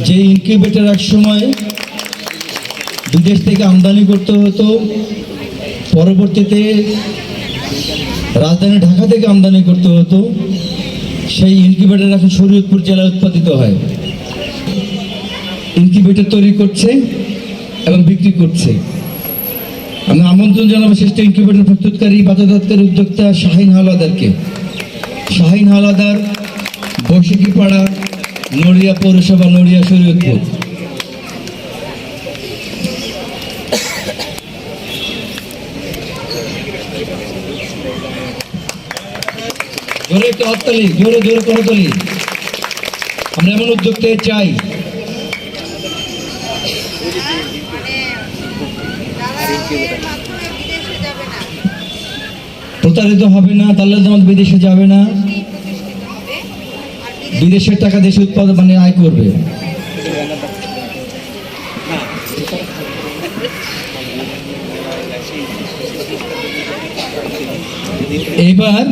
যে ইনকিউবেটর এক সময় বিদেশ থেকে আমদানি করতে হতো, পরবর্তীতে রাজধানী ঢাকা থেকে আমদানি করতে হতো, সেই ইনকিউবেটর এখন শরীয়তপুর জেলায় উৎপাদিত হয়। ইনকিউবেটর তৈরি করছে এবং বিক্রি করছে। আমি আমন্ত্রণ জানাবো শ্রেষ্ঠ ইনকিউবেটর প্রস্তুতকারী বাজারজাতকারী উদ্যোক্তা শাহিন হাওলাদারকে। শাহিন হাওলাদার, বৈশাখীপাড়া, নড়িয়া পৌরসভা, নড়িয়া, শরীয়তপুর। জোরে একটু হাততালি, জোরে জোরে করতালি। আমরা এমন উদ্যোক্তা চাই। প্রতারিত হবে না, তাহলে তোমার বিদেশে যাবে না, বিদেশের টাকা দেশে উৎপাদন মানে আয় করবে। এবার